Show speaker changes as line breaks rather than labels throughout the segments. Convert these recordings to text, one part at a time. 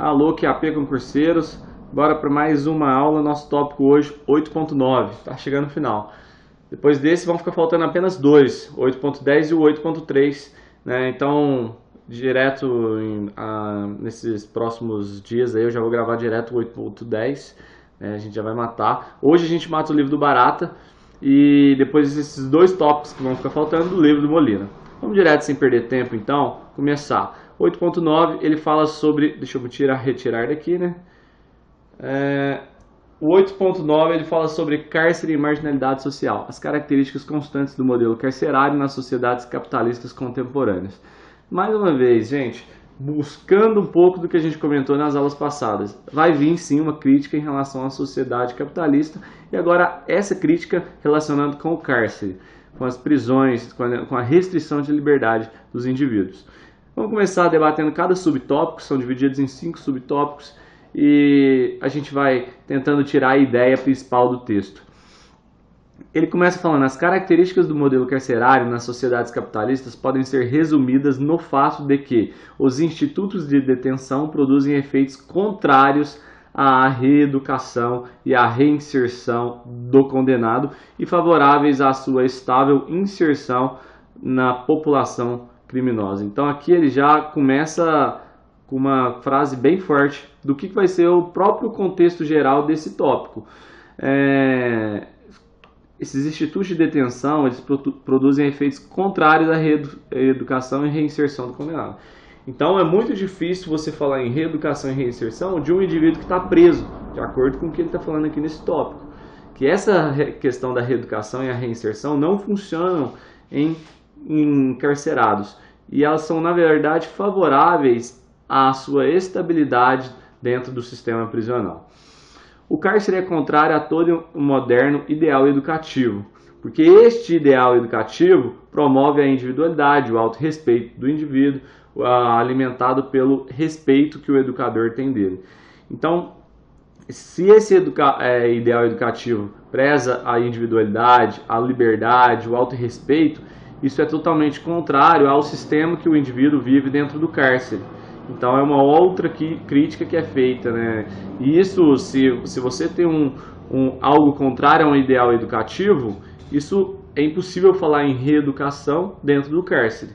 Alô, QAP concurseiros, bora para mais uma aula. Nosso tópico hoje, 8.9, está chegando no final. Depois desse vão ficar faltando apenas dois, 8.10 e o 8.3, né? Então, nesses próximos dias aí eu já vou gravar direto o 8.10, né? A gente já vai matar. Hoje a gente mata o livro do Barata e depois esses dois tópicos que vão ficar faltando do livro do Molina. Vamos direto sem perder tempo então, começar. 8.9 ele fala sobre, deixa eu retirar daqui, né? O 8.9 ele fala sobre cárcere e marginalidade social, as características constantes do modelo carcerário nas sociedades capitalistas contemporâneas. Mais uma vez, gente, buscando um pouco do que a gente comentou nas aulas passadas, vai vir sim uma crítica em relação à sociedade capitalista e agora essa crítica relacionando com o cárcere, com as prisões, com a restrição de liberdade dos indivíduos. Vamos começar debatendo cada subtópico, são divididos em 5 subtópicos e a gente vai tentando tirar a ideia principal do texto. Ele começa falando: as características do modelo carcerário nas sociedades capitalistas podem ser resumidas no fato de que os institutos de detenção produzem efeitos contrários à reeducação e à reinserção do condenado e favoráveis à sua estável inserção na população criminosa. Então aqui ele já começa com uma frase bem forte do que vai ser o próprio contexto geral desse tópico. Esses institutos de detenção eles produzem efeitos contrários à reeducação e reinserção do condenado. Então é muito difícil você falar em reeducação e reinserção de um indivíduo que está preso, de acordo com o que ele está falando aqui nesse tópico. Que essa questão da reeducação e a reinserção não funcionam em encarcerados. E elas são, na verdade, favoráveis à sua estabilidade dentro do sistema prisional. O cárcere é contrário a todo o moderno ideal educativo, porque este ideal educativo promove a individualidade, o autorrespeito do indivíduo, alimentado pelo respeito que o educador tem dele. Então, se esse ideal educativo preza a individualidade, a liberdade, o autorrespeito, isso é totalmente contrário ao sistema que o indivíduo vive dentro do cárcere. Então é uma outra crítica que é feita, né? E isso, se você tem algo contrário a um ideal educativo, isso é impossível falar em reeducação dentro do cárcere.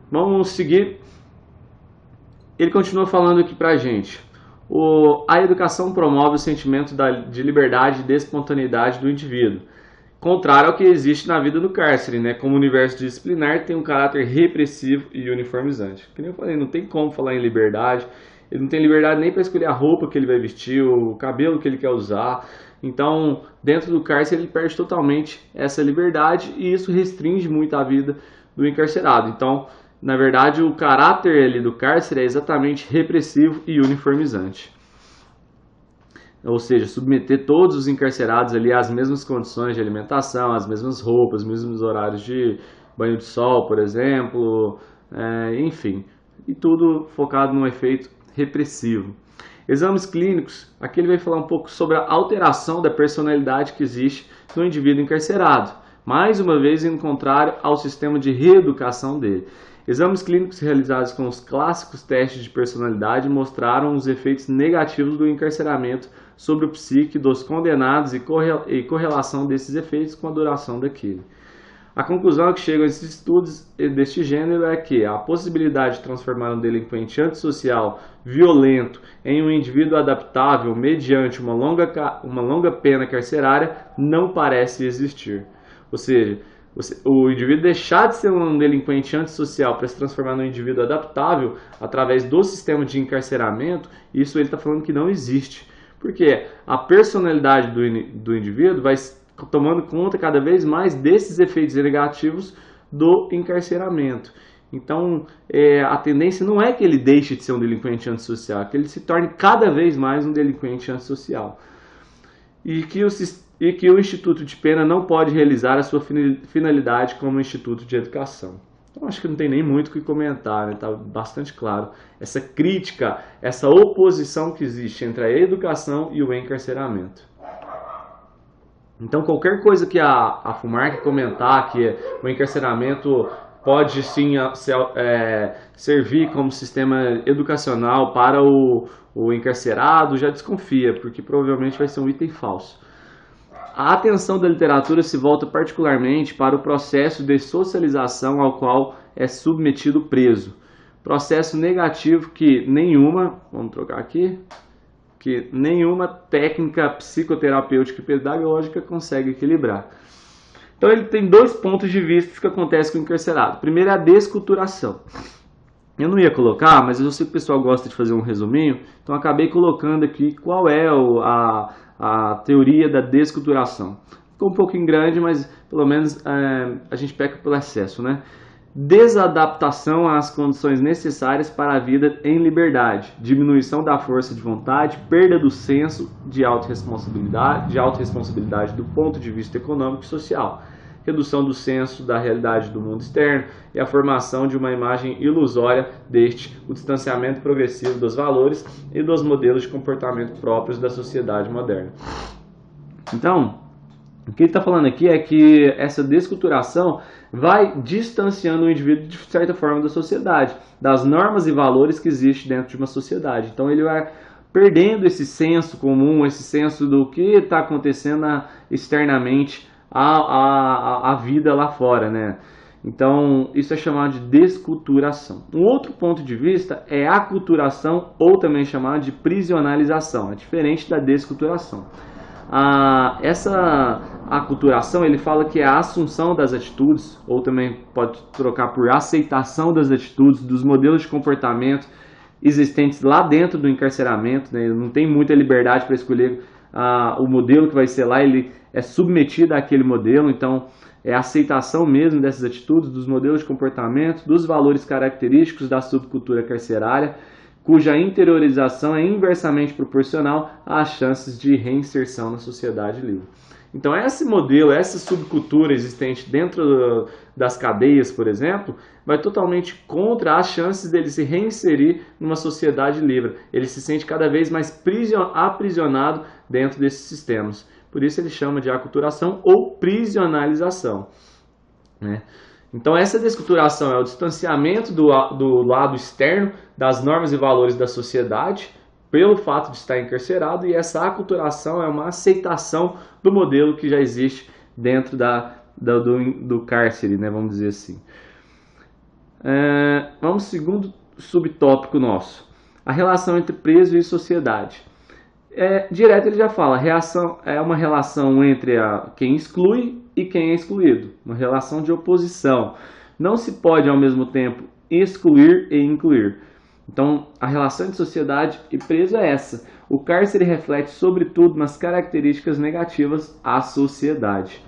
Vamos seguir. Ele continua falando aqui pra gente. A educação promove o sentimento de liberdade e de espontaneidade do indivíduo, contrário ao que existe na vida do cárcere, né? Como o universo disciplinar tem um caráter repressivo e uniformizante. Como eu falei, não tem como falar em liberdade, ele não tem liberdade nem para escolher a roupa que ele vai vestir, o cabelo que ele quer usar. Então, dentro do cárcere, ele perde totalmente essa liberdade e isso restringe muito a vida do encarcerado. Então, na verdade, o caráter ali do cárcere é exatamente repressivo e uniformizante. Ou seja, submeter todos os encarcerados ali às mesmas condições de alimentação, às mesmas roupas, os mesmos horários de banho de sol, por exemplo, enfim. E tudo focado num efeito repressivo. Exames clínicos, aqui ele vai falar um pouco sobre a alteração da personalidade que existe no indivíduo encarcerado. Mais uma vez, em contrário ao sistema de reeducação dele. Exames clínicos realizados com os clássicos testes de personalidade mostraram os efeitos negativos do encarceramento sobre o psique dos condenados e correlação desses efeitos com a duração daquele. A conclusão a que chegam esses estudos deste gênero é que a possibilidade de transformar um delinquente antissocial violento em um indivíduo adaptável mediante uma longa pena carcerária não parece existir. Ou seja, o indivíduo deixar de ser um delinquente antissocial para se transformar num indivíduo adaptável através do sistema de encarceramento, isso ele está falando que não existe. Porque a personalidade do indivíduo vai tomando conta cada vez mais desses efeitos negativos do encarceramento. Então, a tendência não é que ele deixe de ser um delinquente antissocial, é que ele se torne cada vez mais um delinquente antissocial. E que o Instituto de Pena não pode realizar a sua finalidade como Instituto de Educação. Então acho que não tem nem muito o que comentar, né? Tá bastante claro essa crítica, essa oposição que existe entre a educação e o encarceramento. Então qualquer coisa que a FUMARC comentar que o encarceramento pode sim servir como sistema educacional para o encarcerado, já desconfia, porque provavelmente vai ser um item falso. A atenção da literatura se volta particularmente para o processo de socialização ao qual é submetido o preso. Processo negativo que vamos trocar aqui, que nenhuma técnica psicoterapêutica e pedagógica consegue equilibrar. Então ele tem dois pontos de vista que acontecem com o encarcerado. Primeiro é a desculturação. Eu não ia colocar, mas eu sei que o pessoal gosta de fazer um resuminho, então acabei colocando aqui qual é a teoria da desculturação. Ficou um pouquinho grande, mas pelo menos a gente peca pelo excesso, né? Desadaptação às condições necessárias para a vida em liberdade, diminuição da força de vontade, perda do senso de autorresponsabilidade do ponto de vista econômico e social, redução do senso da realidade do mundo externo e a formação de uma imagem ilusória deste, o distanciamento progressivo dos valores e dos modelos de comportamento próprios da sociedade moderna. Então, o que ele está falando aqui é que essa desculturação vai distanciando o indivíduo de certa forma da sociedade, das normas e valores que existem dentro de uma sociedade. Então ele vai perdendo esse senso comum, esse senso do que está acontecendo externamente a vida lá fora, né? Então isso é chamado de desculturação. Um outro ponto de vista é a aculturação, ou também chamado de prisionalização, é diferente da desculturação. Essa aculturação, ele fala que é a assunção das atitudes, ou também pode trocar por aceitação das atitudes, dos modelos de comportamento existentes lá dentro do encarceramento, né? Ele não tem muita liberdade para escolher o modelo que vai ser lá, ele é submetido àquele modelo, então é a aceitação mesmo dessas atitudes, dos modelos de comportamento, dos valores característicos da subcultura carcerária, cuja interiorização é inversamente proporcional às chances de reinserção na sociedade livre. Então esse modelo, essa subcultura existente dentro das cadeias, por exemplo, vai totalmente contra as chances dele se reinserir numa sociedade livre. Ele se sente cada vez mais aprisionado dentro desses sistemas. Por isso ele chama de aculturação ou prisionalização, né? Então essa desculturação é o distanciamento do lado externo das normas e valores da sociedade pelo fato de estar encarcerado, e essa aculturação é uma aceitação do modelo que já existe dentro do cárcere, né, vamos dizer assim. Vamos ao segundo subtópico nosso, a relação entre preso e sociedade. Direto ele já fala, é uma relação entre quem exclui e quem é excluído, uma relação de oposição. Não se pode ao mesmo tempo excluir e incluir. Então a relação entre sociedade e preso é essa. O cárcere reflete sobretudo nas características negativas à sociedade.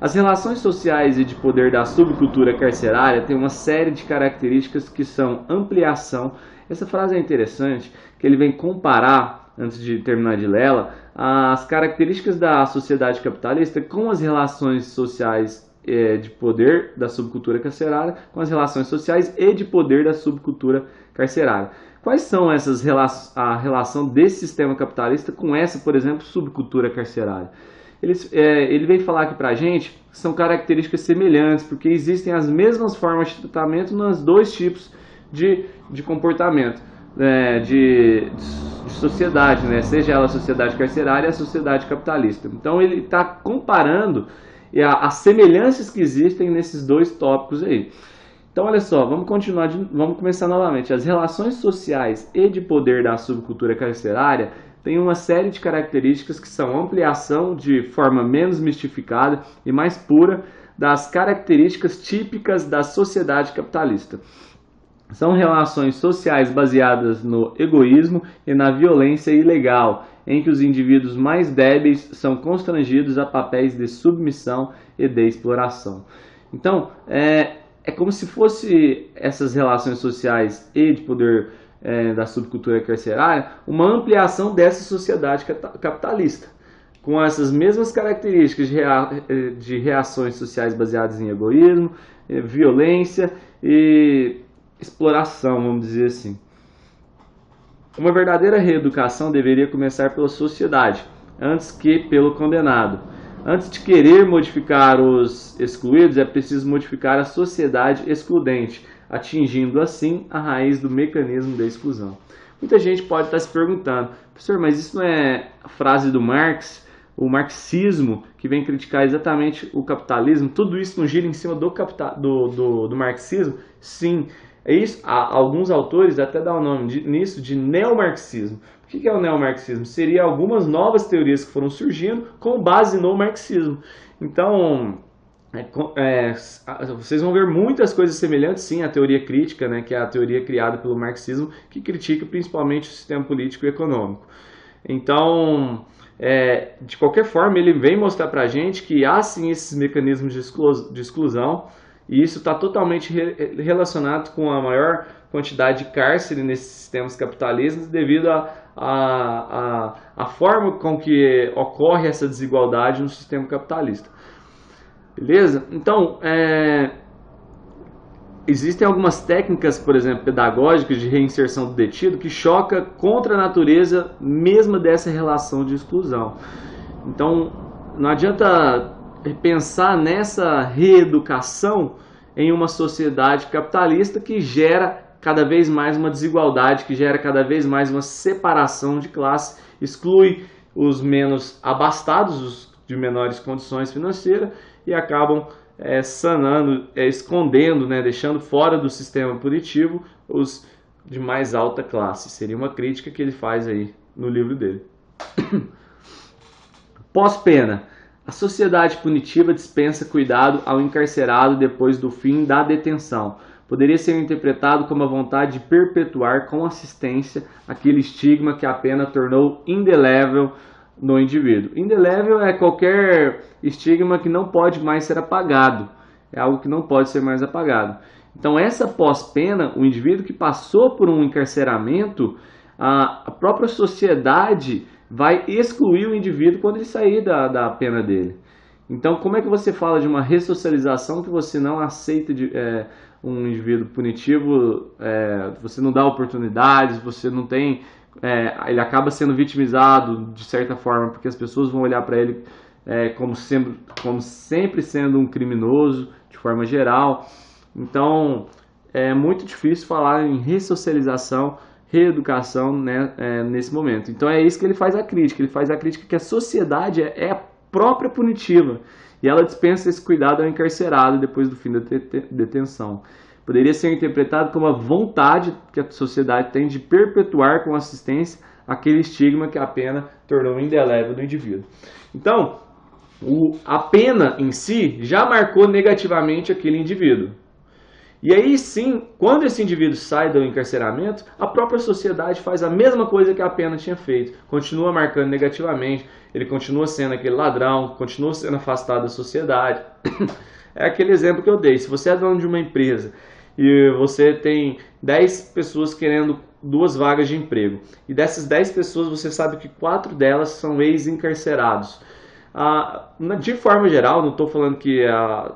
As relações sociais e de poder da subcultura carcerária têm uma série de características que são ampliação. Essa frase é interessante, que ele vem comparar, antes de terminar de lê-la, as características da sociedade capitalista com as relações sociais de poder da subcultura carcerária, com as relações sociais e de poder da subcultura carcerária. Quais são a relação desse sistema capitalista com essa, por exemplo, subcultura carcerária? Ele vem falar aqui pra gente que são características semelhantes, porque existem as mesmas formas de tratamento nos dois tipos de comportamento, de sociedade, né? Seja ela a sociedade carcerária ou a sociedade capitalista. Então ele está comparando as semelhanças que existem nesses dois tópicos aí. Então olha só, vamos começar novamente. As relações sociais e de poder da subcultura carcerária têm uma série de características que são ampliação de forma menos mistificada e mais pura das características típicas da sociedade capitalista. São relações sociais baseadas no egoísmo e na violência ilegal, em que os indivíduos mais débeis são constrangidos a papéis de submissão e de exploração. Então, é como se fosse essas relações sociais e de poder da subcultura carcerária uma ampliação dessa sociedade capitalista, com essas mesmas características de reações sociais baseadas em egoísmo, violência e exploração, vamos dizer assim. Uma verdadeira reeducação deveria começar pela sociedade, antes que pelo condenado. Antes de querer modificar os excluídos, é preciso modificar a sociedade excludente, atingindo assim a raiz do mecanismo da exclusão. Muita gente pode estar se perguntando, professor, mas isso não é a frase do Marx, o marxismo, que vem criticar exatamente o capitalismo? Tudo isso não gira em cima do marxismo? Sim, é isso. Alguns autores até dão o nome nisso de neomarxismo. O que é o neomarxismo? Seria algumas novas teorias que foram surgindo com base no marxismo. Então, vocês vão ver muitas coisas semelhantes, sim, à teoria crítica, né, que é a teoria criada pelo marxismo, que critica principalmente o sistema político e econômico. Então, de qualquer forma, ele vem mostrar para a gente que há sim esses mecanismos de exclusão, e isso está totalmente relacionado com a maior quantidade de cárcere nesses sistemas capitalistas devido à forma com que ocorre essa desigualdade no sistema capitalista. Beleza? Então, existem algumas técnicas, por exemplo, pedagógicas de reinserção do detido que choca contra a natureza mesma dessa relação de exclusão. Então, não adianta pensar nessa reeducação em uma sociedade capitalista que gera cada vez mais uma desigualdade, que gera cada vez mais uma separação de classe, exclui os menos abastados, os de menores condições financeiras, e acabam sanando, escondendo, né, deixando fora do sistema punitivo os de mais alta classe. Seria uma crítica que ele faz aí no livro dele. Pós-pena. A sociedade punitiva dispensa cuidado ao encarcerado depois do fim da detenção. Poderia ser interpretado como a vontade de perpetuar com assistência aquele estigma que a pena tornou indelével no indivíduo. Indelével é qualquer estigma que não pode mais ser apagado. É algo que não pode ser mais apagado. Então, essa pós-pena, o indivíduo que passou por um encarceramento, a própria sociedade vai excluir o indivíduo quando ele sair da pena dele. Então, como é que você fala de uma ressocialização que você não aceita um indivíduo punitivo, você não dá oportunidades, você não tem... ele acaba sendo vitimizado de certa forma, porque as pessoas vão olhar para ele como sempre sendo um criminoso, de forma geral. Então, é muito difícil falar em ressocialização, reeducação, né, nesse momento. Então é isso que ele faz a crítica que a sociedade é a própria punitiva, e ela dispensa esse cuidado ao encarcerado depois do fim da detenção. Poderia ser interpretado como a vontade que a sociedade tem de perpetuar com assistência aquele estigma que a pena tornou indelével do indivíduo. Então, a pena em si já marcou negativamente aquele indivíduo. E aí sim, quando esse indivíduo sai do encarceramento, a própria sociedade faz a mesma coisa que a pena tinha feito. Continua marcando negativamente, ele continua sendo aquele ladrão, continua sendo afastado da sociedade. É aquele exemplo que eu dei. Se você é dono de uma empresa e você tem 10 pessoas querendo 2 vagas de emprego, e dessas 10 pessoas você sabe que 4 delas são ex-encarcerados. De forma geral, não estou falando que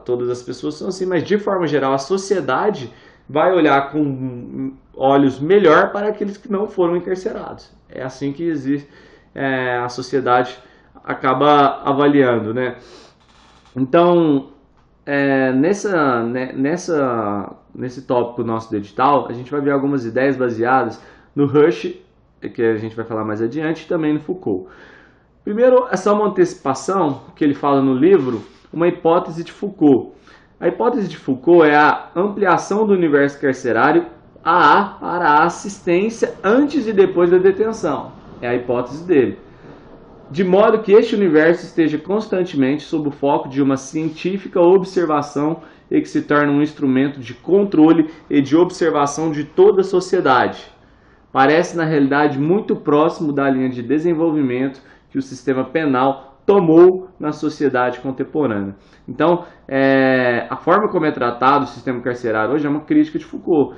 todas as pessoas são assim, mas de forma geral a sociedade vai olhar com olhos melhor para aqueles que não foram encarcerados. É assim que existe, a sociedade acaba avaliando, né? Então, nesse tópico nosso do edital, a gente vai ver algumas ideias baseadas no Rush, que a gente vai falar mais adiante, e também no Foucault. Primeiro, é só uma antecipação que ele fala no livro, uma hipótese de Foucault. A hipótese de Foucault é a ampliação do universo carcerário para a assistência antes e depois da detenção. É a hipótese dele. De modo que este universo esteja constantemente sob o foco de uma científica observação e que se torne um instrumento de controle e de observação de toda a sociedade. Parece, na realidade, muito próximo da linha de desenvolvimento que o sistema penal tomou na sociedade contemporânea. Então, a forma como é tratado o sistema carcerário hoje é uma crítica de Foucault.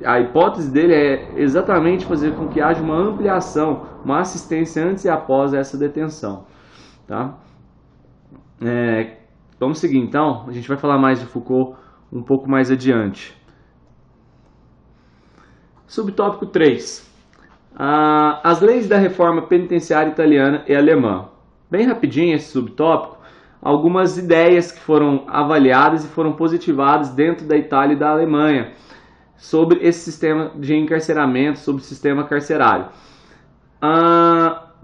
A hipótese dele é exatamente fazer com que haja uma ampliação, uma assistência antes e após essa detenção. Tá? Vamos seguir então, a gente vai falar mais de Foucault um pouco mais adiante. Subtópico 3. As leis da reforma penitenciária italiana e alemã. bem rapidinho esse subtópico, algumas ideias que foram avaliadas e foram positivadas dentro da Itália e da Alemanha sobre esse sistema de encarceramento, sobre o sistema carcerário.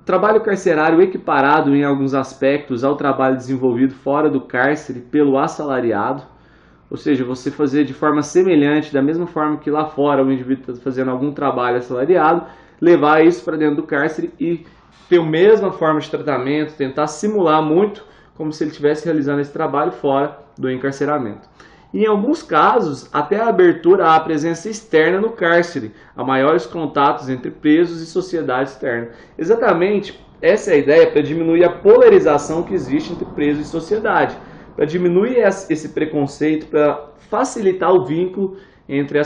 Trabalho carcerário equiparado em alguns aspectos ao trabalho desenvolvido fora do cárcere pelo assalariado, ou seja, você fazer de forma semelhante, da mesma forma que lá fora o indivíduo está fazendo algum trabalho assalariado, levar isso para dentro do cárcere e ter a mesma forma de tratamento, tentar simular muito como se ele estivesse realizando esse trabalho fora do encarceramento. E em alguns casos, até a abertura à presença externa no cárcere, a maiores contatos entre presos e sociedade externa. Exatamente essa é a ideia para diminuir a polarização que existe entre preso e sociedade, para diminuir esse preconceito, para facilitar o vínculo entre,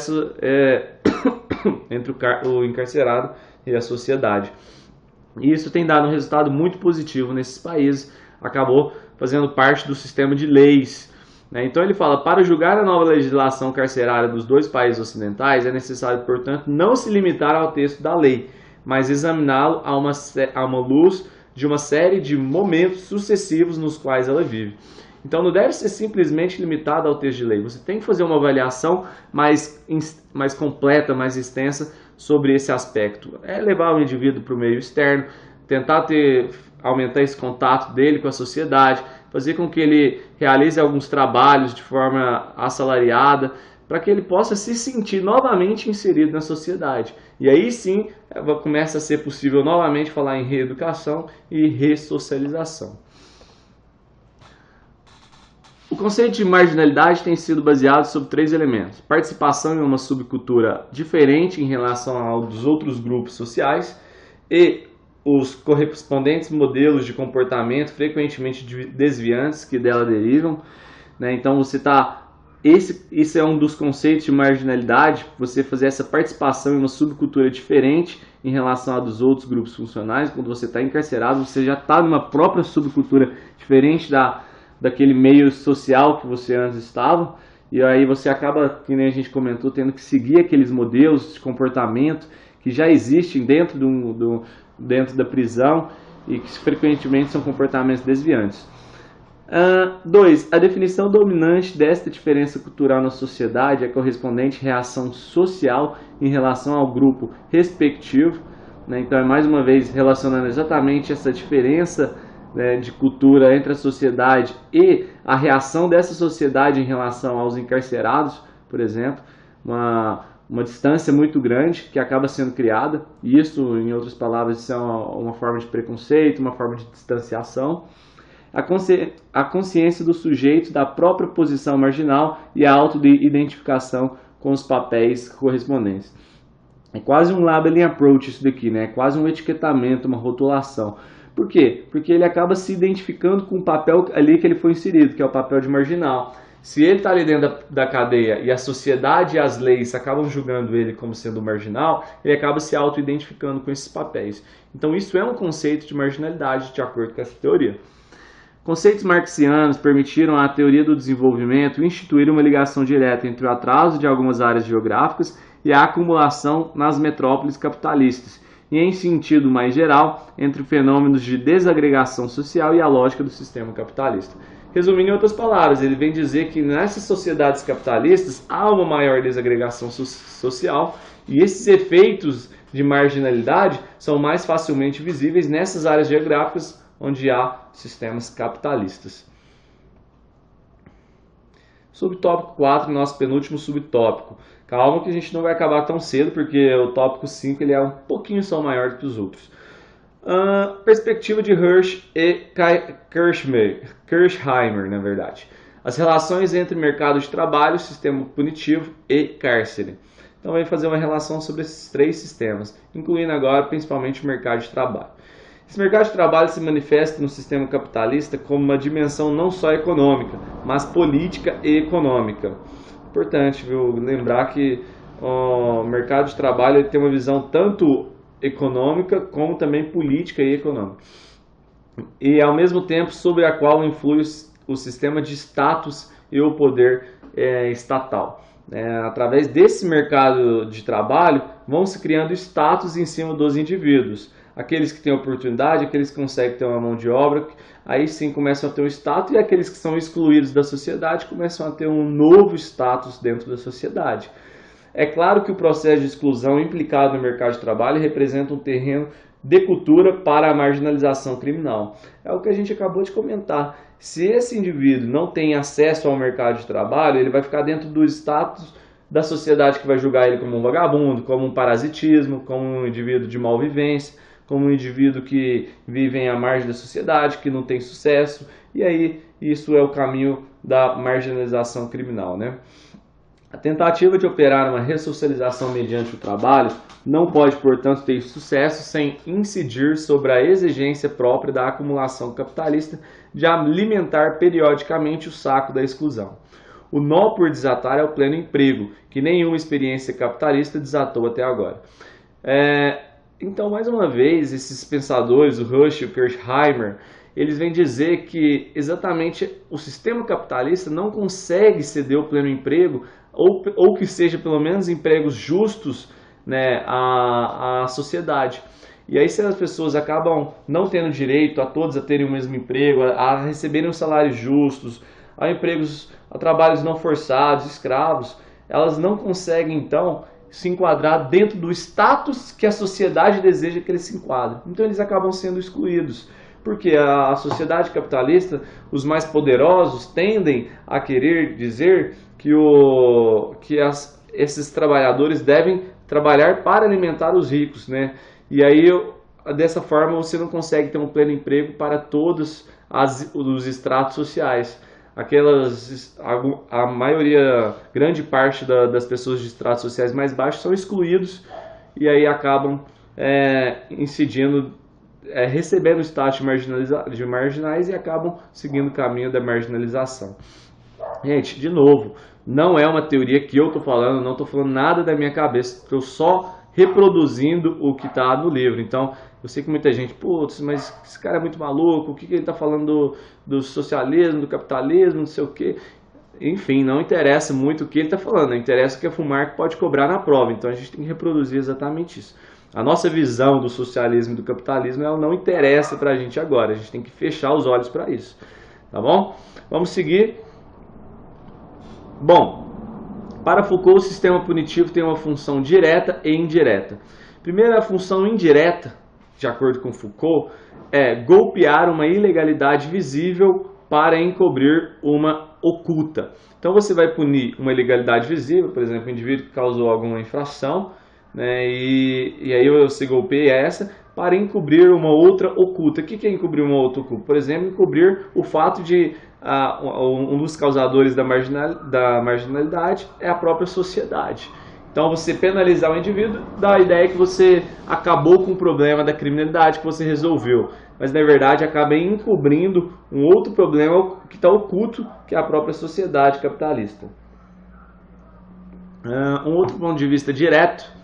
entre o encarcerado e a sociedade. E isso tem dado um resultado muito positivo nesses países, acabou fazendo parte do sistema de leis. Então ele fala, para julgar a nova legislação carcerária dos dois países ocidentais, é necessário, portanto, não se limitar ao texto da lei, mas examiná-lo a uma luz de uma série de momentos sucessivos nos quais ela vive. Então não deve ser simplesmente limitado ao texto de lei, você tem que fazer uma avaliação mais completa, mais extensa sobre esse aspecto. É levar o indivíduo para o meio externo, tentar aumentar esse contato dele com a sociedade, fazer com que ele realize alguns trabalhos de forma assalariada, para que ele possa se sentir novamente inserido na sociedade. E aí sim começa a ser possível novamente falar em reeducação e ressocialização. O conceito de marginalidade tem sido baseado sobre 3 elementos: participação em uma subcultura diferente em relação aos outros grupos sociais e os correspondentes modelos de comportamento frequentemente desviantes que dela derivam. Então esse é um dos conceitos de marginalidade, você fazer essa participação em uma subcultura diferente em relação a dos outros grupos funcionais. Quando você está encarcerado, você já está numa própria subcultura diferente daquele meio social que você antes estava, e aí você acaba, que nem a gente comentou, tendo que seguir aqueles modelos de comportamento que já existem dentro da prisão e que frequentemente são comportamentos desviantes. 2. A definição dominante desta diferença cultural na sociedade é a correspondente reação social em relação ao grupo respectivo. Então é mais uma vez relacionando exatamente essa diferença de cultura entre a sociedade e a reação dessa sociedade em relação aos encarcerados, por exemplo, uma distância muito grande que acaba sendo criada, e isso, em outras palavras, isso é uma forma de preconceito, uma forma de distanciação. A consciência do sujeito da própria posição marginal e a auto-identificação com os papéis correspondentes. É quase um labeling approach isso daqui, né? É quase um etiquetamento, uma rotulação. Por quê? Porque ele acaba se identificando com o papel ali que ele foi inserido, que é o papel de marginal. Se ele está ali dentro da cadeia e a sociedade e as leis acabam julgando ele como sendo marginal, ele acaba se auto-identificando com esses papéis. Então isso é um conceito de marginalidade, de acordo com essa teoria. Conceitos marxianos permitiram à teoria do desenvolvimento instituir uma ligação direta entre o atraso de algumas áreas geográficas e a acumulação nas metrópoles capitalistas, e em sentido mais geral, entre fenômenos de desagregação social e a lógica do sistema capitalista. Resumindo em outras palavras, ele vem dizer que nessas sociedades capitalistas há uma maior desagregação social e esses efeitos de marginalidade são mais facilmente visíveis nessas áreas geográficas onde há sistemas capitalistas. Subtópico 4, nosso penúltimo subtópico. Calma que a gente não vai acabar tão cedo, porque o tópico 5 ele é um pouquinho só maior do que os outros. Perspectiva de Hirsch e Kirchheimer, na verdade. As relações entre mercado de trabalho, sistema punitivo e cárcere. Então, vai fazer uma relação sobre esses 3 sistemas, incluindo agora principalmente o mercado de trabalho. Esse mercado de trabalho se manifesta no sistema capitalista como uma dimensão não só econômica, mas política e econômica. Importante, viu? Lembrar que o mercado de trabalho ele tem uma visão tanto econômica como também política e econômica. E ao mesmo tempo sobre a qual influi o sistema de status e o poder estatal. Através desse mercado de trabalho vão se criando status em cima dos indivíduos. aqueles que têm oportunidade, aqueles que conseguem ter uma mão de obra, aí sim começam a ter um status, e aqueles que são excluídos da sociedade começam a ter um novo status dentro da sociedade. É claro que o processo de exclusão implicado no mercado de trabalho representa um terreno de cultura para a marginalização criminal. É o que a gente acabou de comentar. Se esse indivíduo não tem acesso ao mercado de trabalho, ele vai ficar dentro do status da sociedade que vai julgar ele como um vagabundo, como um parasitismo, como um indivíduo de malvivência, como um indivíduo que vive à margem da sociedade, que não tem sucesso. E aí isso é o caminho da marginalização criminal, né? A tentativa de operar uma ressocialização mediante o trabalho não pode, portanto, ter sucesso sem incidir sobre a exigência própria da acumulação capitalista de alimentar periodicamente o saco da exclusão. O nó por desatar é o pleno emprego, que nenhuma experiência capitalista desatou até agora. Então, mais uma vez, esses pensadores, o Rush e o Kirchheimer, eles vêm dizer que exatamente o sistema capitalista não consegue ceder o pleno emprego, ou que seja pelo menos empregos justos, né, à sociedade. E aí, se as pessoas acabam não tendo direito a todos a terem o mesmo emprego, a receberem os salários justos, a trabalhos não forçados, escravos, elas não conseguem então se enquadrar dentro do status que a sociedade deseja que eles se enquadrem. Então eles acabam sendo excluídos. Porque a sociedade capitalista, os mais poderosos tendem a querer dizer que esses trabalhadores devem trabalhar para alimentar os ricos, né? E aí, dessa forma, você não consegue ter um pleno emprego para todos os estratos sociais. A maioria, grande parte das pessoas de estratos sociais mais baixos são excluídos e aí acabam recebendo o status de marginais e acabam seguindo o caminho da marginalização. Gente, de novo, não é uma teoria que eu estou falando, não estou falando nada da minha cabeça, estou só reproduzindo o que está no livro. Então, eu sei que muita gente, putz, mas esse cara é muito maluco, o que ele está falando do socialismo, do capitalismo, não sei o quê. Enfim, não interessa muito o que ele está falando, interessa o que a FUMARC pode cobrar na prova. Então, a gente tem que reproduzir exatamente isso. A nossa visão do socialismo e do capitalismo, ela não interessa para a gente agora. A gente tem que fechar os olhos para isso. Tá bom? Vamos seguir. Bom, para Foucault, o sistema punitivo tem uma função direta e indireta. Primeiro, a função indireta, de acordo com Foucault, é golpear uma ilegalidade visível para encobrir uma oculta. Então, você vai punir uma ilegalidade visível, por exemplo, o indivíduo que causou alguma infração, né, e aí você golpeia essa para encobrir uma outra oculta. O que é encobrir uma outra oculta? Por exemplo, encobrir o fato de um dos causadores da marginalidade é a própria sociedade. Então, você penalizar o indivíduo dá a ideia que você acabou com o problema da criminalidade que você resolveu, mas na verdade acaba encobrindo um outro problema que está oculto, que é a própria sociedade capitalista. Um outro ponto de vista direto,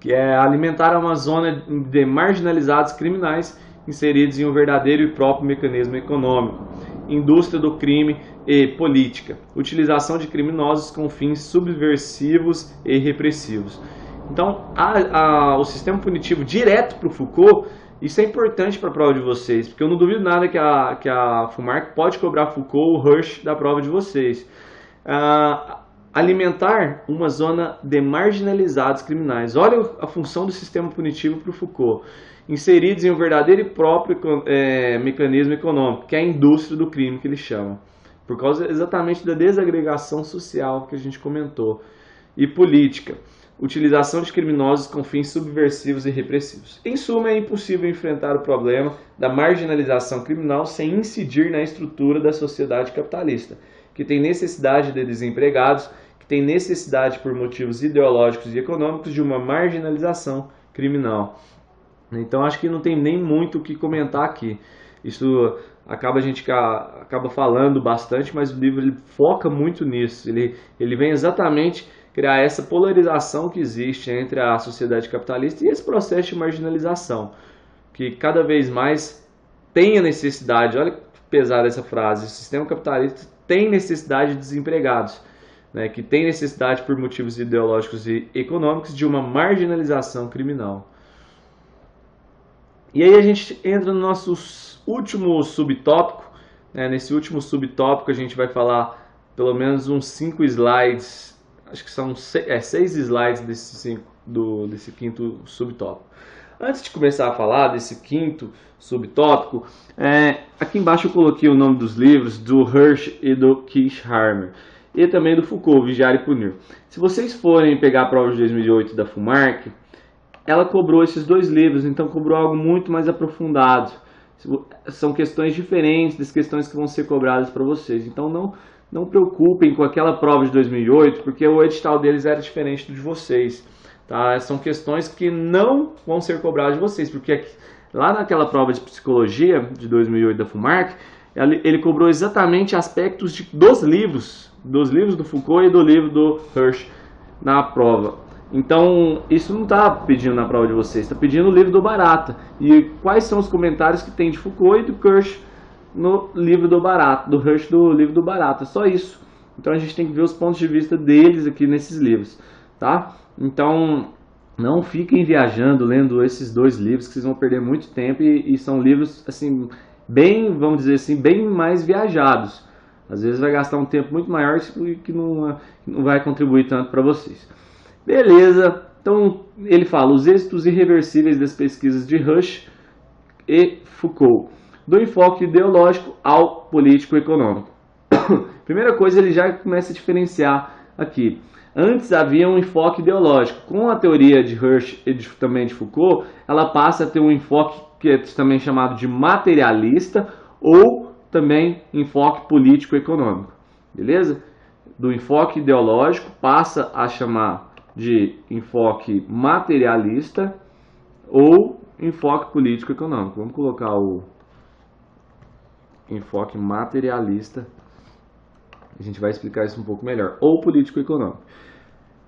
que é alimentar uma zona de marginalizados criminais inseridos em um verdadeiro e próprio mecanismo econômico, indústria do crime e política, utilização de criminosos com fins subversivos e repressivos. Então, o sistema punitivo direto para o Foucault, isso é importante para a prova de vocês, porque eu não duvido nada que a FUMARC pode cobrar Foucault ou Rush da prova de vocês. Alimentar uma zona de marginalizados criminais. Olha a função do sistema punitivo para o Foucault. Inseridos em um verdadeiro e próprio mecanismo econômico, que é a indústria do crime que ele chama. Por causa exatamente da desagregação social que a gente comentou. E política. Utilização de criminosos com fins subversivos e repressivos. Em suma, é impossível enfrentar o problema da marginalização criminal sem incidir na estrutura da sociedade capitalista, que tem necessidade de desempregados, que tem necessidade por motivos ideológicos e econômicos de uma marginalização criminal. Então acho que não tem nem muito o que comentar aqui. Isso a gente acaba falando bastante, mas o livro ele foca muito nisso. Ele vem exatamente criar essa polarização que existe entre a sociedade capitalista e esse processo de marginalização, que cada vez mais tem a necessidade, olha que pesada essa frase, o sistema capitalista tem necessidade de desempregados, né, que tem necessidade por motivos ideológicos e econômicos de uma marginalização criminal. E aí a gente entra no nosso último subtópico. Nesse último subtópico a gente vai falar pelo menos uns 5 slides, acho que são 6 slides desse quinto subtópico. Antes de começar a falar desse quinto subtópico, aqui embaixo eu coloquei o nome dos livros do Hirsch e do Kirchheimer, e também do Foucault, Vigiar e Punir. Se vocês forem pegar a prova de 2008 da FUMARC, ela cobrou esses 2 livros, então cobrou algo muito mais aprofundado. São questões diferentes das questões que vão ser cobradas para vocês. Então não preocupem com aquela prova de 2008, porque o edital deles era diferente do de vocês. Tá? São questões que não vão ser cobradas de vocês, porque lá naquela prova de psicologia de 2008 da FUMARC, ele cobrou exatamente aspectos dos livros do Foucault e do livro do Hirsch na prova. Então, isso não está pedindo na prova de vocês, está pedindo o livro do Barata. E quais são os comentários que tem de Foucault e do Kirsch no livro do Barata, do Hirsch do livro do Barata, só isso. Então a gente tem que ver os pontos de vista deles aqui nesses livros, tá? Então, não fiquem viajando lendo esses 2 livros, que vocês vão perder muito tempo e são livros, assim, bem, vamos dizer assim, bem mais viajados. Às vezes vai gastar um tempo muito maior e que não vai contribuir tanto para vocês. Beleza, então ele fala os êxitos irreversíveis das pesquisas de Hirsch e Foucault, do enfoque ideológico ao político-econômico. Primeira coisa, ele já começa a diferenciar aqui. Antes havia um enfoque ideológico. Com a teoria de Hirsch e também de Foucault, ela passa a ter um enfoque que é também chamado de materialista ou também enfoque político-econômico. Beleza? Do enfoque ideológico passa a chamar de enfoque materialista ou enfoque político-econômico. Vamos colocar o enfoque materialista. A gente vai explicar isso um pouco melhor. Ou político-econômico.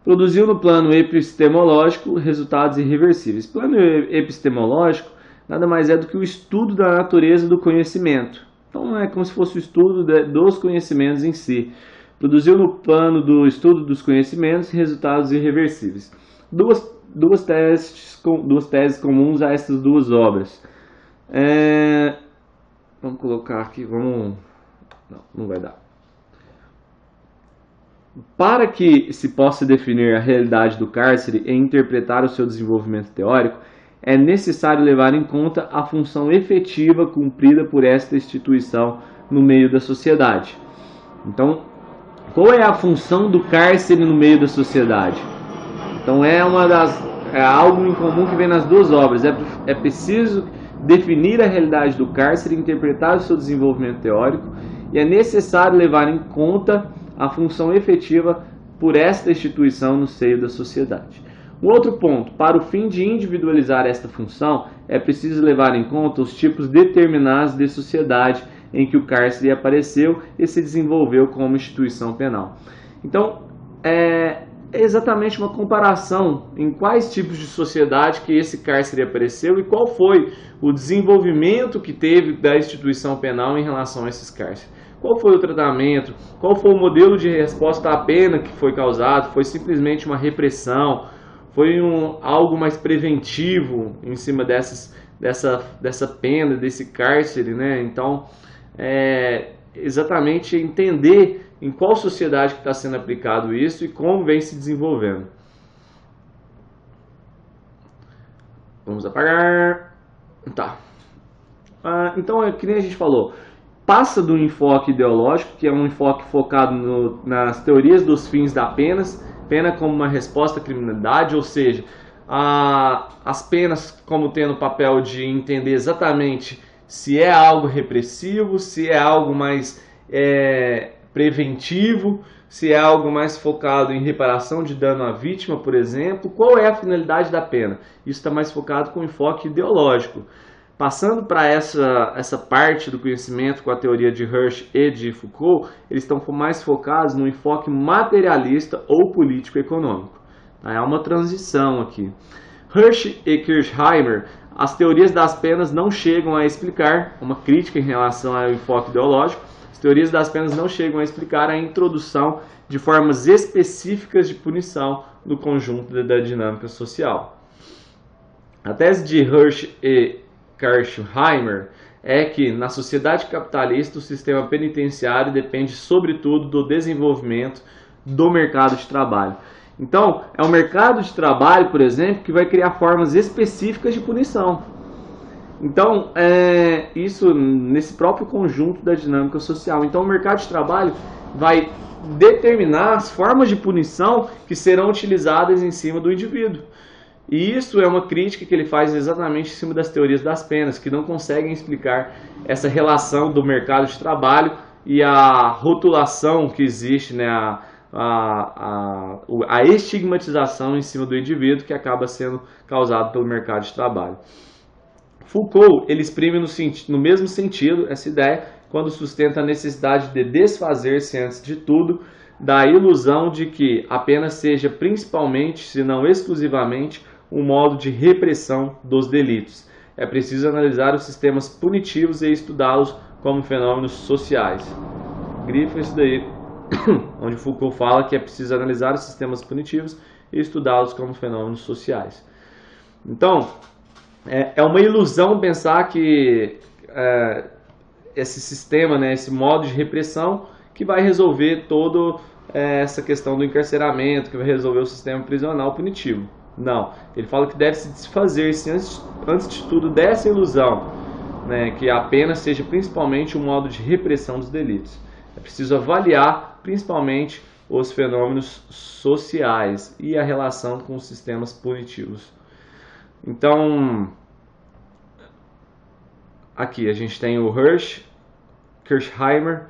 Produziu no plano epistemológico resultados irreversíveis. Plano epistemológico nada mais é do que o estudo da natureza do conhecimento. Então é como se fosse o estudo dos conhecimentos em si. Produziu no plano do estudo dos conhecimentos resultados irreversíveis. Duas teses comuns a essas 2 obras. Vamos colocar aqui, não vai dar. Para que se possa definir a realidade do cárcere e interpretar o seu desenvolvimento teórico, é necessário levar em conta a função efetiva cumprida por esta instituição no meio da sociedade. Então, qual é a função do cárcere no meio da sociedade? Então é algo em comum que vem nas 2 obras. É preciso definir a realidade do cárcere, interpretar o seu desenvolvimento teórico, e é necessário levar em conta a função efetiva por esta instituição no seio da sociedade. Um outro ponto, para o fim de individualizar esta função, é preciso levar em conta os tipos determinados de sociedade em que o cárcere apareceu e se desenvolveu como instituição penal. Então, é exatamente uma comparação em quais tipos de sociedade que esse cárcere apareceu e qual foi o desenvolvimento que teve da instituição penal em relação a esses cárceres. Qual foi o tratamento, qual foi o modelo de resposta à pena que foi causado, foi simplesmente uma repressão, foi algo mais preventivo em cima dessa pena, desse cárcere, né? Então, exatamente entender em qual sociedade que está sendo aplicado isso e como vem se desenvolvendo. Vamos apagar. Tá. Então, é que nem a gente falou, passa do enfoque ideológico, que é um enfoque focado nas teorias dos fins da pena como uma resposta à criminalidade, ou seja, as penas como tendo o papel de entender exatamente se é algo repressivo, se é algo mais preventivo, se é algo mais focado em reparação de dano à vítima, por exemplo. Qual é a finalidade da pena? Isso está mais focado com enfoque ideológico. Passando para essa parte do conhecimento com a teoria de Hirsch e de Foucault, eles estão mais focados no enfoque materialista ou político-econômico. É uma transição aqui. Hirsch e Kirchheimer, as teorias das penas não chegam a explicar, uma crítica em relação ao enfoque ideológico, as teorias das penas não chegam a explicar a introdução de formas específicas de punição no conjunto da dinâmica social. A tese de Hirsch e Kirchheimer é que na sociedade capitalista o sistema penitenciário depende sobretudo do desenvolvimento do mercado de trabalho. Então, é o mercado de trabalho, por exemplo, que vai criar formas específicas de punição. Então, isso nesse próprio conjunto da dinâmica social. Então, o mercado de trabalho vai determinar as formas de punição que serão utilizadas em cima do indivíduo. E isso é uma crítica que ele faz exatamente em cima das teorias das penas, que não conseguem explicar essa relação do mercado de trabalho e a rotulação que existe, né, a estigmatização em cima do indivíduo que acaba sendo causado pelo mercado de trabalho. Foucault ele exprime no mesmo sentido essa ideia quando sustenta a necessidade de desfazer-se antes de tudo da ilusão de que a pena seja principalmente, se não exclusivamente, um modo de repressão dos delitos. É preciso analisar os sistemas punitivos e estudá-los como fenômenos sociais. Grifa isso daí, onde Foucault fala que é preciso analisar os sistemas punitivos e estudá-los como fenômenos sociais. Então, é uma ilusão pensar que esse sistema, né, esse modo de repressão que vai resolver toda essa questão do encarceramento, que vai resolver o sistema prisional punitivo. Não, ele fala que deve se desfazer-se antes de tudo dessa ilusão, né, que a pena seja principalmente um modo de repressão dos delitos. É preciso avaliar principalmente os fenômenos sociais e a relação com os sistemas punitivos. Então, aqui a gente tem o Kirchheimer,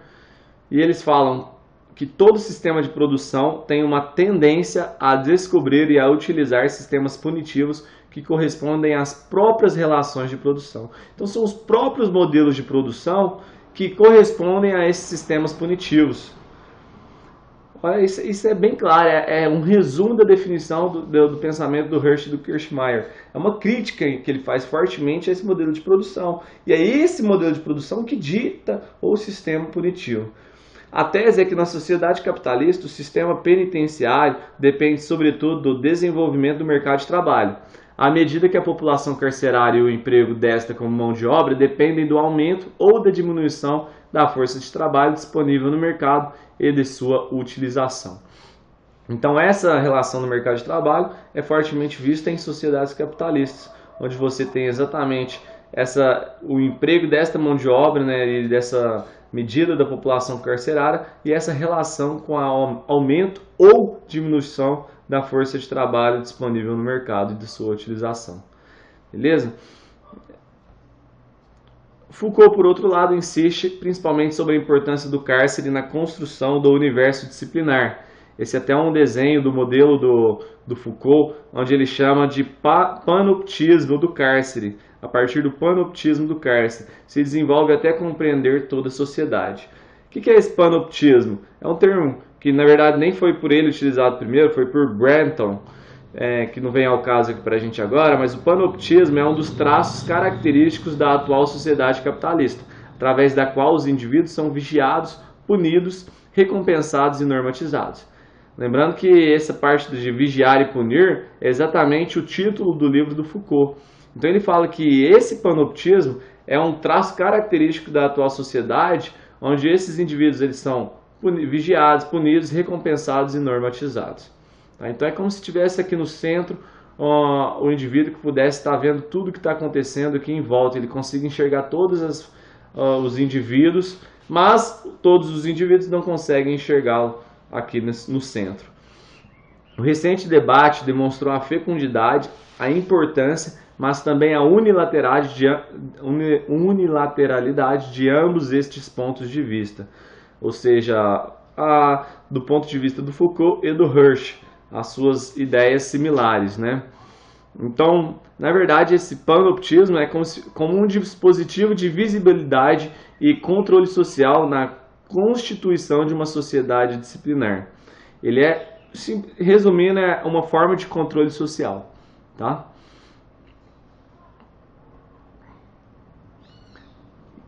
e eles falam que todo sistema de produção tem uma tendência a descobrir e a utilizar sistemas punitivos que correspondem às próprias relações de produção. Então são os próprios modelos de produção que correspondem a esses sistemas punitivos. Olha, isso é bem claro, é um resumo da definição do pensamento do Hirsch e do Kirchheimer. É uma crítica que ele faz fortemente a esse modelo de produção. E é esse modelo de produção que dita o sistema punitivo. A tese é que na sociedade capitalista o sistema penitenciário depende sobretudo do desenvolvimento do mercado de trabalho. À medida que a população carcerária e o emprego desta como mão de obra dependem do aumento ou da diminuição da força de trabalho disponível no mercado e de sua utilização. Então essa relação no mercado de trabalho é fortemente vista em sociedades capitalistas, onde você tem exatamente o emprego desta mão de obra, né, e dessa medida da população carcerária e essa relação com o aumento ou diminuição da força de trabalho disponível no mercado e de sua utilização. Beleza? Foucault, por outro lado, insiste principalmente sobre a importância do cárcere na construção do universo disciplinar. Esse é até um desenho do modelo do Foucault, onde ele chama de panoptismo do cárcere. A partir do panoptismo do cárcere, se desenvolve até compreender toda a sociedade. O que é esse panoptismo? É um termo que, na verdade, nem foi por ele utilizado primeiro, foi por Branton, que não vem ao caso aqui para a gente agora, mas o panoptismo é um dos traços característicos da atual sociedade capitalista, através da qual os indivíduos são vigiados, punidos, recompensados e normatizados. Lembrando que essa parte de vigiar e punir é exatamente o título do livro do Foucault. Então ele fala que esse panoptismo é um traço característico da atual sociedade, onde esses indivíduos eles são vigiados, punidos, recompensados e normatizados. Tá? Então é como se tivesse aqui no centro o indivíduo que pudesse estar vendo tudo que está acontecendo aqui em volta. Ele consiga enxergar todos os indivíduos, mas todos os indivíduos não conseguem enxergá-lo aqui no centro. O recente debate demonstrou a fecundidade, a importância, mas também a unilateralidade de ambos estes pontos de vista. Ou seja, do ponto de vista do Foucault e do Hirsch, as suas ideias similares, né? Então, na verdade, esse panoptismo é como um dispositivo de visibilidade e controle social na constituição de uma sociedade disciplinar. Ele resumindo, é uma forma de controle social, tá?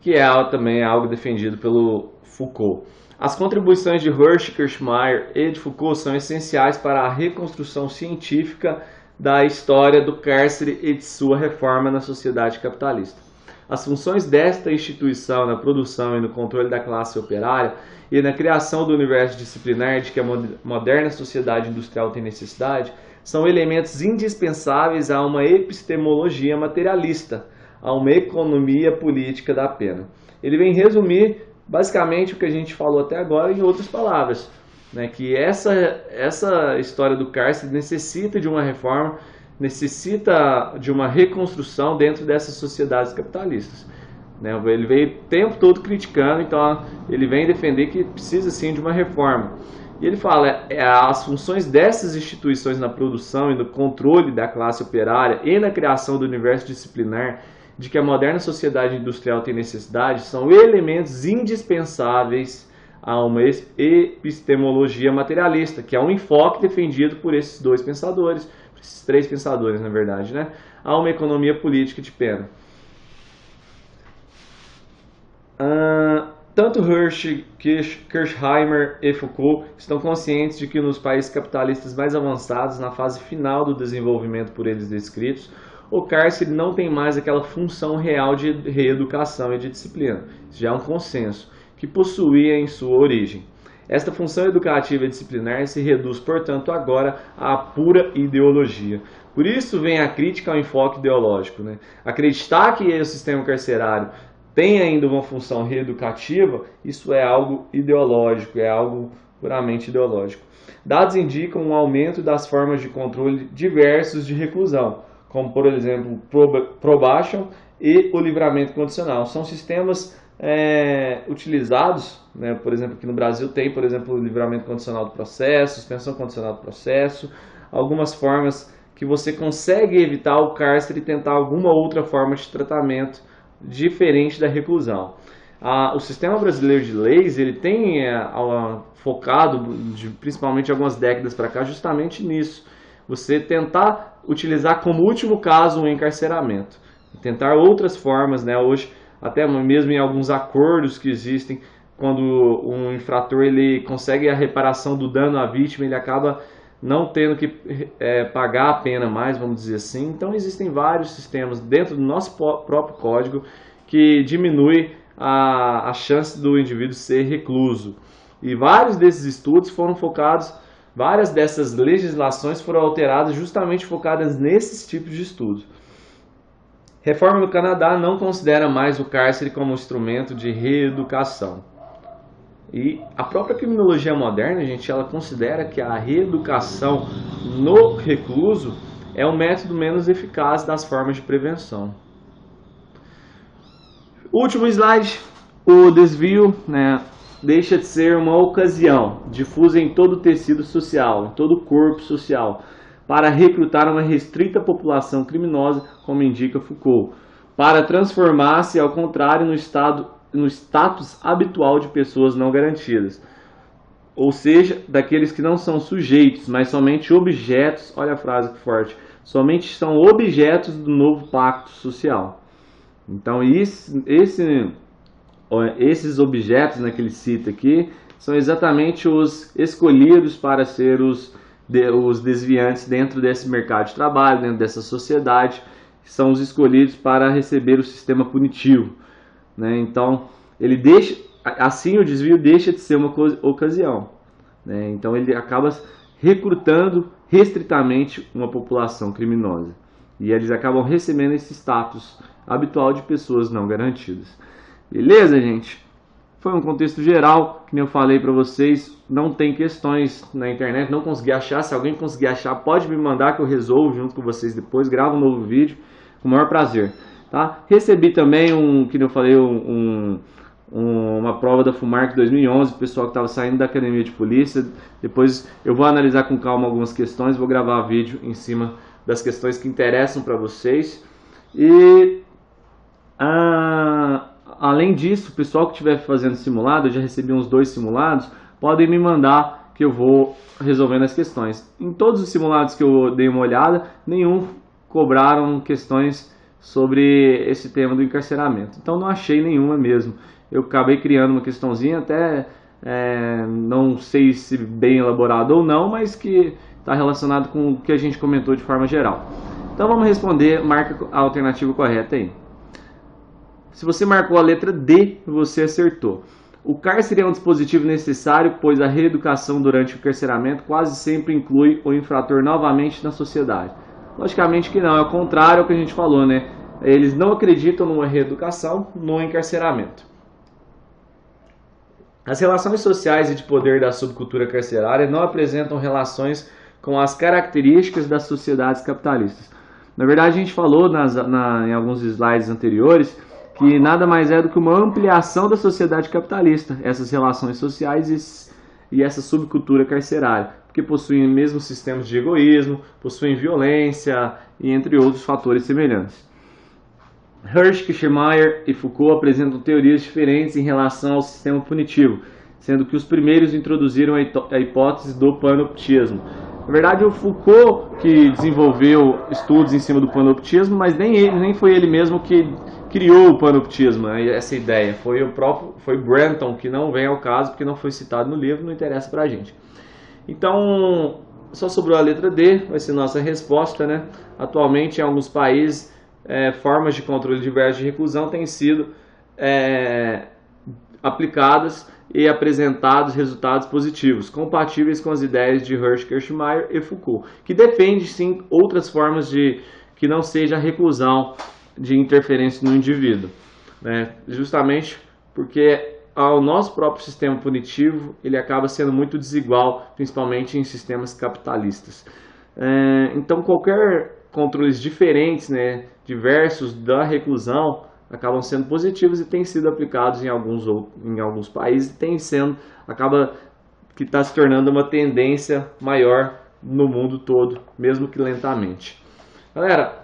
Que também é algo defendido pelo Foucault. As contribuições de Hirsch, Kirchheimer e de Foucault são essenciais para a reconstrução científica da história do cárcere e de sua reforma na sociedade capitalista. As funções desta instituição na produção e no controle da classe operária e na criação do universo disciplinar de que a moderna sociedade industrial tem necessidade são elementos indispensáveis a uma epistemologia materialista, a uma economia política da pena. Ele vem resumir basicamente o que a gente falou até agora em outras palavras, né, que essa história do cárcere necessita de uma reforma, necessita de uma reconstrução dentro dessas sociedades capitalistas. Né? Ele veio o tempo todo criticando, então ele vem defender que precisa sim de uma reforma. E ele fala, as funções dessas instituições na produção e no controle da classe operária e na criação do universo disciplinar de que a moderna sociedade industrial tem necessidade são elementos indispensáveis a uma epistemologia materialista, que é um enfoque defendido por esses dois pensadores, esses três pensadores, na verdade, né? A uma economia política de pena. Tanto Hirsch, Kirchheimer e Foucault estão conscientes de que nos países capitalistas mais avançados, na fase final do desenvolvimento por eles descritos, o cárcere não tem mais aquela função real de reeducação e de disciplina. Isso já é um consenso, que possuía em sua origem. Esta função educativa e disciplinar se reduz, portanto, agora à pura ideologia. Por isso vem a crítica ao enfoque ideológico, né? Acreditar que o sistema carcerário tem ainda uma função reeducativa, isso é algo ideológico, é algo puramente ideológico. Dados indicam um aumento das formas de controle diversos de reclusão, como, por exemplo, probation e o livramento condicional. São sistemas utilizados, né? Por exemplo, aqui no Brasil tem, por exemplo, o livramento condicional do processo, suspensão condicional do processo, algumas formas que você consegue evitar o cárcere e tentar alguma outra forma de tratamento diferente da reclusão. O sistema brasileiro de leis, ele tem focado, principalmente algumas décadas para cá, justamente nisso. Você tentar utilizar como último caso o encarceramento. Tentar outras formas, né? Hoje, até mesmo em alguns acordos que existem, quando um infrator ele consegue a reparação do dano à vítima, ele acaba não tendo que pagar a pena mais, vamos dizer assim. Então existem vários sistemas dentro do nosso próprio código que diminui a chance do indivíduo ser recluso. E vários desses estudos foram focados, várias dessas legislações foram alteradas justamente focadas nesses tipos de estudos. Reforma no Canadá não considera mais o cárcere como instrumento de reeducação. E a própria criminologia moderna, gente, ela considera que a reeducação no recluso é o método menos eficaz das formas de prevenção. Último slide, o desvio, né, deixa de ser uma ocasião difusa em todo o tecido social, em todo o corpo social, para recrutar uma restrita população criminosa, como indica Foucault, para transformar-se, ao contrário, no status habitual de pessoas não garantidas, ou seja, daqueles que não são sujeitos, mas somente objetos, olha a frase que forte, somente são objetos do novo pacto social. Então esses objetos, né, que ele cita aqui, são exatamente os escolhidos para ser os desviantes dentro desse mercado de trabalho, dentro dessa sociedade, que são os escolhidos para receber o sistema punitivo, né? Então, assim o desvio deixa de ser uma ocasião, né? Então ele acaba recrutando restritamente uma população criminosa. E eles acabam recebendo esse status habitual de pessoas não garantidas. Beleza, gente? Foi um contexto geral, que nem eu falei para vocês, não tem questões na internet, não consegui achar. Se alguém conseguir achar, pode me mandar que eu resolvo junto com vocês depois, gravo um novo vídeo, com o maior prazer. Tá? Recebi também, que nem eu falei, uma prova da FUMARC 2011, o pessoal que estava saindo da academia de polícia. Depois eu vou analisar com calma algumas questões, vou gravar vídeo em cima das questões que interessam para vocês. E além disso, o pessoal que estiver fazendo simulado, eu já recebi uns 2 simulados, podem me mandar que eu vou resolvendo as questões. Em todos os simulados que eu dei uma olhada, nenhum cobraram questões sobre esse tema do encarceramento. Então não achei nenhuma mesmo. Eu acabei criando uma questãozinha, até não sei se bem elaborada ou não, mas que está relacionado com o que a gente comentou de forma geral. Então vamos responder, marca a alternativa correta aí. Se você marcou a letra D, você acertou. O cárcere é um dispositivo necessário, pois a reeducação durante o carceramento quase sempre inclui o infrator novamente na sociedade. Logicamente que não, é o contrário ao que a gente falou, né? Eles não acreditam numa reeducação, no encarceramento. As relações sociais e de poder da subcultura carcerária não apresentam relações com as características das sociedades capitalistas. Na verdade, a gente falou em alguns slides anteriores que nada mais é do que uma ampliação da sociedade capitalista, essas relações sociais e essa subcultura carcerária, porque possuem mesmos sistemas de egoísmo, possuem violência e entre outros fatores semelhantes. Hirsch, Kirchmeier e Foucault apresentam teorias diferentes em relação ao sistema punitivo, sendo que os primeiros introduziram a hipótese do panoptismo. Na verdade, o Foucault que desenvolveu estudos em cima do panoptismo, mas nem foi ele mesmo que criou o panoptismo, essa ideia. Foi Brenton, que não vem ao caso, porque não foi citado no livro, não interessa pra gente. Então, só sobrou a letra D, vai ser nossa resposta, né? Atualmente, em alguns países, formas de controle diverso de reclusão têm sido aplicadas e apresentados resultados positivos, compatíveis com as ideias de Hirsch, Kirchmeier e Foucault, que defende sim outras formas de que não seja a reclusão de interferência no indivíduo, né? Justamente porque o nosso próprio sistema punitivo ele acaba sendo muito desigual, principalmente em sistemas capitalistas. Então qualquer controles diferentes, né, diversos da reclusão acabam sendo positivos e têm sido aplicados em alguns países e acaba que está se tornando uma tendência maior no mundo todo, mesmo que lentamente. Galera,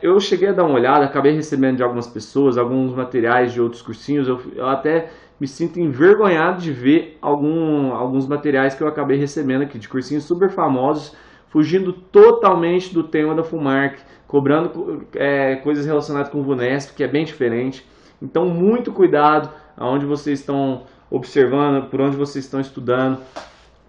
eu cheguei a dar uma olhada, acabei recebendo de algumas pessoas alguns materiais de outros cursinhos, eu até me sinto envergonhado de ver alguns materiais que eu acabei recebendo aqui, de cursinhos super famosos, fugindo totalmente do tema da FUMARC, cobrando coisas relacionadas com o VUNESP, que é bem diferente. Então, muito cuidado aonde vocês estão observando, por onde vocês estão estudando.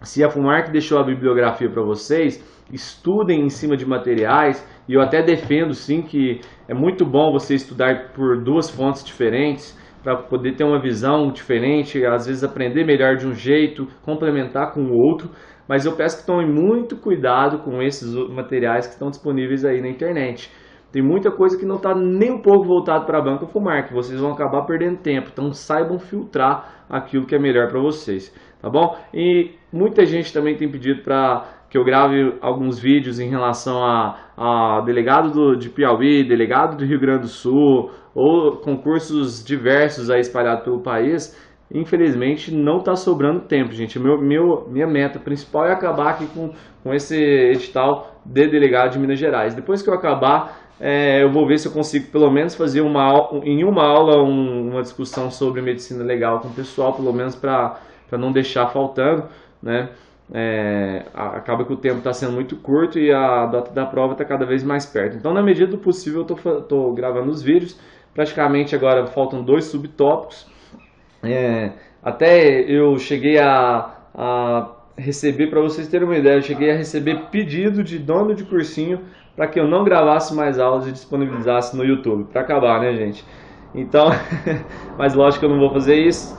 Se a FUMARC deixou a bibliografia para vocês, estudem em cima de materiais, e eu até defendo sim que é muito bom você estudar por duas fontes diferentes, para poder ter uma visão diferente, às vezes aprender melhor de um jeito, complementar com o outro, mas eu peço que tomem muito cuidado com esses materiais que estão disponíveis aí na internet. Tem muita coisa que não está nem um pouco voltado para a banca FUMARC, vocês vão acabar perdendo tempo, então saibam filtrar aquilo que é melhor para vocês, tá bom? E muita gente também tem pedido para que eu grave alguns vídeos em relação a delegado de Piauí, delegado do Rio Grande do Sul, ou concursos diversos aí espalhados pelo país. Infelizmente não está sobrando tempo, gente. Minha meta principal é acabar aqui com esse edital de delegado de Minas Gerais. Depois que eu acabar, eu vou ver se eu consigo pelo menos fazer em uma aula uma discussão sobre medicina legal com o pessoal, pelo menos para não deixar faltando, né? Acaba que o tempo está sendo muito curto e a data da prova está cada vez mais perto. Então, na medida do possível, eu estou gravando os vídeos. Praticamente agora faltam 2 subtópicos. Até eu cheguei a receber, para vocês terem uma ideia, eu cheguei a receber pedido de dono de cursinho para que eu não gravasse mais aulas e disponibilizasse no YouTube, para acabar, né, gente? Então, mas lógico que eu não vou fazer isso.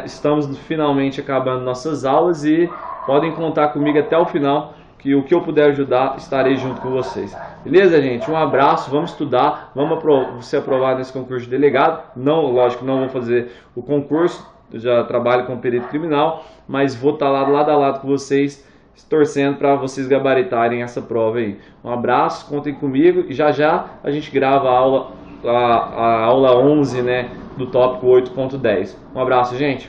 Estamos finalmente acabando nossas aulas e podem contar comigo até o final, que o que eu puder ajudar, estarei junto com vocês. Beleza, gente? Um abraço, vamos estudar, vamos ser aprovado nesse concurso de delegado. Não, lógico, não vou fazer o concurso, eu já trabalho com perito criminal, mas vou estar lá lado a lado com vocês, torcendo para vocês gabaritarem essa prova aí. Um abraço, contem comigo e já a gente grava a aula 11, né, do tópico 8.10. Um abraço, gente.